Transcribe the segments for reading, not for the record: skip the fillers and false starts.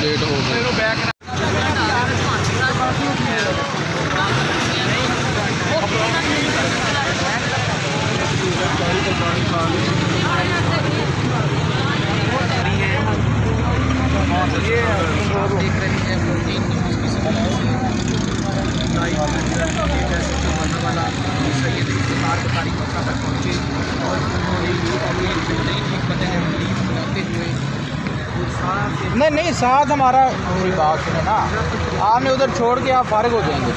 Late हो गए। देख रहे हैं प्रोटीन वाला पहुँचे और नहीं नहीं साथ हमारा पूरी बात सुने ना, आपने उधर छोड़ के आप फारिग हो जाएंगे।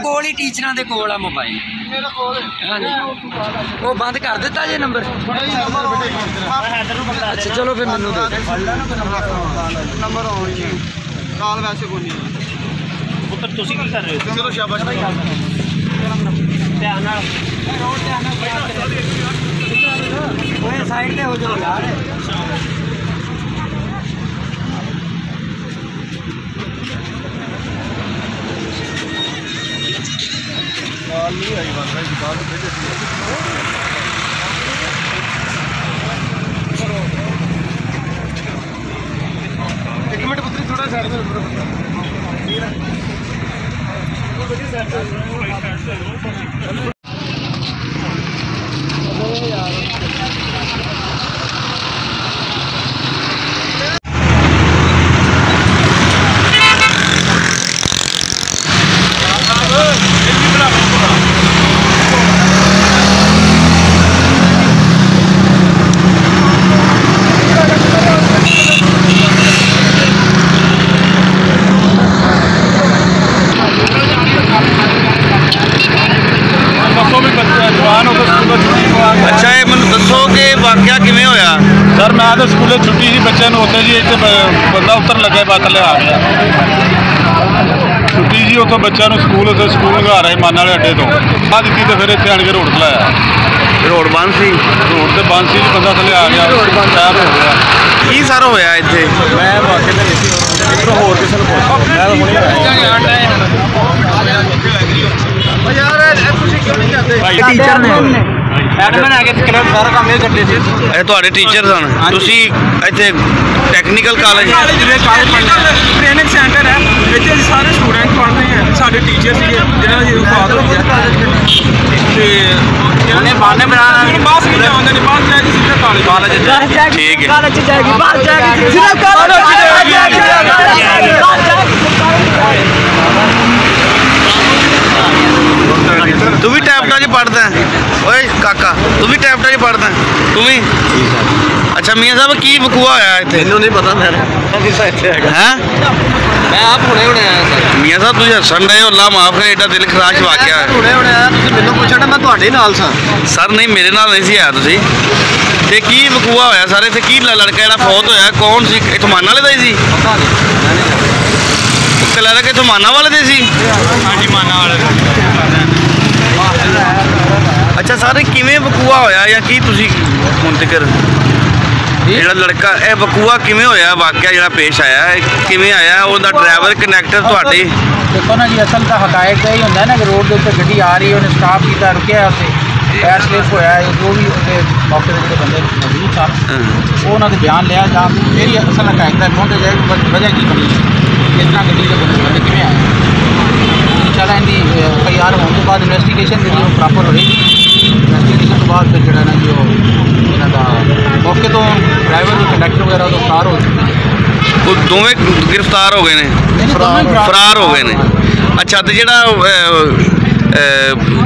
कोल ही टीचर के कोल आ मोबाइल। हाँ जी वो बंद कर दिता जे नंबर। अच्छा चलो फिर मैनू दे नंबर काल वैसे कोई नहीं पुत्र तुसी की कर रहे हो। चलो शाबाश ध्यान नाल ओए साइड ते हो जाओ यार। काल नहीं आई बात है काल भेजे एक मिनट पुत्री थोड़ा साइड में अच्छा ये मैं दसो कि वाकया किवें होया? सर मैं तो स्कूले छुट्टी सी बच्चे उत्ते जी इतने बंदा उतर लगे थले आ गया छुट्टी जी उतो बच्चों स्कूल लगा रहे मान वाले अड्डे तो आ दी तो फिर इतने आन के रोड चलाया। रोड बंद सी? रोड से बंद सी बंदा थले आ गया टायर हो गया। की सर होया इत्थे? मैं वाकई में इधरों होर किसी को पुछ मैं तो हुणे टीचर ने एडमिन आके क्लब सारा काम ये करते थे। अच्छा ਤੁਹਾਡੇ ਟੀਚਰ ਸਨ ਤੁਸੀਂ ਇੱਥੇ ਟੈਕਨੀਕਲ ਕਾਲਜ ट्रेनिंग सेंटर है इतने सारे स्टूडेंट पढ़ते हैं साढ़े टीचर से जिन्होंने जो फादर हो गया ते उन्हें बाने बनाना बास नहीं जाओगे नहीं बास जाएगी सीधा कॉलेज ठीक है कॉलेज जाएगी बाहर जाएगी सिर्फ कॉलेज तू भी टैपटा च पढ़ता है? ओए काका तू भी टैपटा च पढ़ता है? तू भी? अच्छा मियाँ साहब की वकूआ होया इत्थे? मैनू नहीं पता मैं हैं मैं आप हुणे आया सर। मियाँ साहब तुसीं हसन रहे हो, अल्लाह माफ करे एडा दिल खराश वाकया है। हुणे आया तुसीं मैनू पुछਣਾ मैं तुहाडे नाल सां। सर नहीं मेरे नाल नहीं सी आया तुसीं ते की वकूआ होया सारे इत्थे की लड़का जेहड़ा फौत होया कौन सी? इत्थों माना वाले दा ही सी? कलर के इत्थों माना वाले दे सी? हाँ जी माना वाले। अच्छा सर किवें वकूआ होया या की तुसीं हुण तकर ਜਿਹੜਾ ਲੜਕਾ ਇਹ ਵਕੂਆ ਕਿਵੇਂ ਹੋਇਆ ਵਾਕਿਆ ਜਿਹੜਾ ਪੇਸ਼ ਆਇਆ ਕਿਵੇਂ ਆਇਆ ਉਹਦਾ ਡਰਾਈਵਰ ਕਨੈਕਟਰ ਤੁਹਾਡੇ? देखो ना जी असल का हकायक यही होंगे ना कि रोड के उत्ते गड्डी आ रही है उन्हें स्टाफ किया रुके उत्ते पैर स्लिप होया जो भी उत्ते मौके के जो बंदे मौजूद सन वो उन्होंने बयान लिया जां फिर असल हकायक का ढूंढे जाए वजह की बनी कितना गड्डी के बंदे किमें आए। इंशाल्लाह इनकी FIR होने के बाद इन्वेस्टिगेशन जी प्रॉपर होगी। इन्वेस्टिगेशन के बाद फिर जो ना जी मौके तो ड्राइवर कंडक्टर वगैरह तो फरार हो चुके हैं। वो दोवें गिरफ्तार हो गए ने फरार हो गए ने। अच्छा तो ਜਿਹੜਾ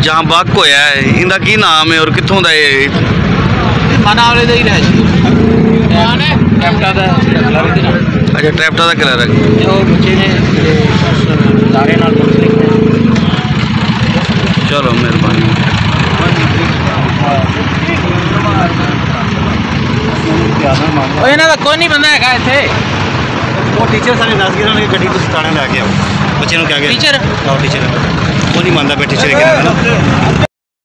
जहाँ बक होया है इनका की नाम है और कितों का माना वाले का ही रह ट्रैप्टा का कलर। अच्छा ट्रैप्टा का कलर है बच्चे ने चलो मेहरबानी। इन्हों का कोई नहीं बंदा है इतने वो टीचर सारे दस गए उन्होंने गड्डी तुसीं थाने लैके आओ बच्चे क्या गया टीचर टीचर वो नहीं मानता पे टीचर